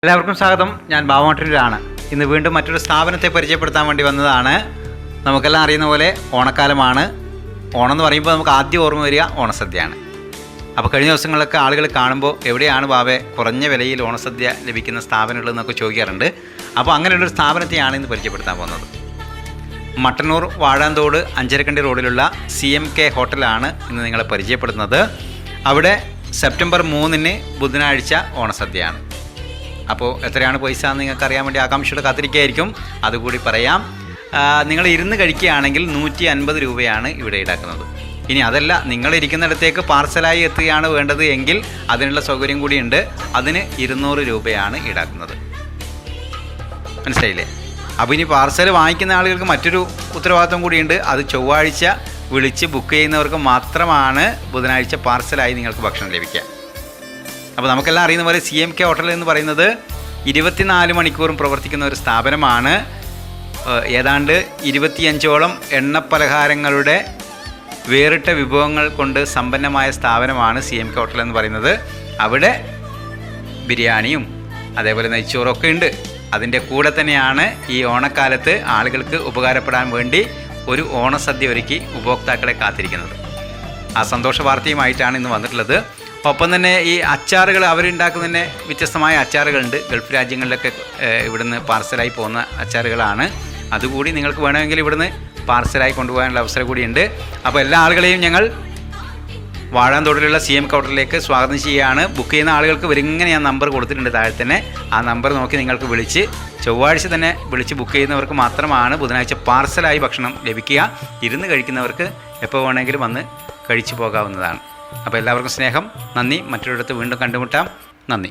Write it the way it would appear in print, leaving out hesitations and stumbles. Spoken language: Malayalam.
എല്ലാവർക്കും സ്വാഗതം. ഞാൻ ബാബുമാട്ടൂരിലാണ്. ഇന്ന് വീണ്ടും മറ്റൊരു സ്ഥാപനത്തെ പരിചയപ്പെടുത്താൻ വേണ്ടി വന്നതാണ്. നമുക്കെല്ലാം അറിയുന്ന പോലെ ഓണക്കാലമാണ്. ഓണം എന്ന് പറയുമ്പോൾ നമുക്ക് ആദ്യം ഓർമ്മ വരിക ഓണസദ്യയാണ്. അപ്പോൾ കഴിഞ്ഞ ദിവസങ്ങളിലൊക്കെ ആളുകൾ കാണുമ്പോൾ എവിടെയാണ് ബാബേ കുറഞ്ഞ വിലയിൽ ഓണസദ്യ ലഭിക്കുന്ന സ്ഥാപനമുള്ളതെന്നൊക്കെ ചോദിക്കാറുണ്ട്. അപ്പോൾ അങ്ങനെയുള്ളൊരു സ്ഥാപനത്തെയാണ് ഇന്ന് പരിചയപ്പെടുത്താൻ പോകുന്നത്. മട്ടന്നൂർ വാഴാന്തോട് അഞ്ചരക്കണ്ടി റോഡിലുള്ള CMK ഹോട്ടലാണ് ഇന്ന് നിങ്ങളെ പരിചയപ്പെടുത്തുന്നത്. അവിടെ സെപ്റ്റംബർ 3 ബുധനാഴ്ച ഓണസദ്യയാണ്. അപ്പോൾ എത്രയാണ് പൈസ എന്ന് നിങ്ങൾക്ക് അറിയാൻ വേണ്ടി ആകാംക്ഷയോടെ കാത്തിരിക്കുകയായിരിക്കും. അതുകൂടി പറയാം. നിങ്ങൾ ഇരുന്ന് കഴിക്കുകയാണെങ്കിൽ 150 രൂപയാണ് ഇവിടെ ഈടാക്കുന്നത്. ഇനി അതല്ല, നിങ്ങളിരിക്കുന്നിടത്തേക്ക് പാർസലായി എത്തുകയാണ് വേണ്ടത് എങ്കിൽ അതിനുള്ള സൗകര്യം കൂടിയുണ്ട്. അതിന് 200 രൂപയാണ് ഈടാക്കുന്നത്. മനസ്സിലായില്ലേ? അപ്പോൾ ഇനി പാർസൽ വാങ്ങിക്കുന്ന ആളുകൾക്ക് മറ്റൊരു ഉത്തരവാദിത്വം കൂടിയുണ്ട്. അത് ചൊവ്വാഴ്ച വിളിച്ച് ബുക്ക് ചെയ്യുന്നവർക്ക് മാത്രമാണ് ബുധനാഴ്ച പാർസലായി നിങ്ങൾക്ക് ഭക്ഷണം ലഭിക്കുക. അപ്പോൾ നമുക്കെല്ലാം അറിയുന്ന പോലെ CMK ഹോട്ടൽ എന്ന് പറയുന്നത് 24 മണിക്കൂറും പ്രവർത്തിക്കുന്ന ഒരു സ്ഥാപനമാണ്. ഏതാണ്ട് 25ഓളം എണ്ണപ്പലഹാരങ്ങളുടെ വേറിട്ട വിഭവങ്ങൾ കൊണ്ട് സമ്പന്നമായ സ്ഥാപനമാണ് CMK ഹോട്ടൽ എന്ന് പറയുന്നത്. അവിടെ ബിരിയാണിയും അതേപോലെ നെയ്ച്ചോറൊക്കെ ഉണ്ട്. അതിൻ്റെ കൂടെ തന്നെയാണ് ഈ ഓണക്കാലത്ത് ആളുകൾക്ക് ഉപകാരപ്പെടാൻ വേണ്ടി ഒരു ഓണസദ്യ ഒരുക്കി ഉപഭോക്താക്കളെ കാത്തിരിക്കുന്നത്. ആ സന്തോഷ വാർത്തയുമായിട്ടാണ് ഇന്ന് വന്നിട്ടുള്ളത്. ഒപ്പം തന്നെ ഈ അച്ചാറുകൾ അവരുണ്ടാക്കുന്ന തന്നെ വ്യത്യസ്തമായ അച്ചാറുകളുണ്ട്. ഗൾഫ് രാജ്യങ്ങളിലൊക്കെ ഇവിടുന്ന് പാർസലായി പോകുന്ന അച്ചാറുകളാണ്. അതുകൂടി നിങ്ങൾക്ക് വേണമെങ്കിൽ ഇവിടുന്ന് പാർസലായി കൊണ്ടുപോകാനുള്ള അവസരം കൂടിയുണ്ട്. അപ്പോൾ എല്ലാ ആളുകളെയും ഞങ്ങൾ വാഴാന്തോടിലുള്ള CMK ഹോട്ടലിലേക്ക് സ്വാഗതം ചെയ്യുകയാണ്. ബുക്ക് ചെയ്യുന്ന ആളുകൾക്ക് ഇവരിങ്ങനെ ഞാൻ നമ്പർ കൊടുത്തിട്ടുണ്ട് താഴെ തന്നെ. ആ നമ്പർ നോക്കി നിങ്ങൾക്ക് വിളിച്ച് ചൊവ്വാഴ്ച തന്നെ വിളിച്ച് ബുക്ക് ചെയ്യുന്നവർക്ക് മാത്രമാണ് ബുധനാഴ്ച പാർസലായി ഭക്ഷണം ലഭിക്കുക. ഇരുന്ന് കഴിക്കുന്നവർക്ക് എപ്പോൾ വേണമെങ്കിലും വന്ന് കഴിച്ചു പോകാവുന്നതാണ്. അപ്പോൾ എല്ലാവർക്കും സ്നേഹം, നന്ദി. മറ്റൊരിടത്ത് വീണ്ടും കണ്ടുമുട്ടാം. നന്ദി.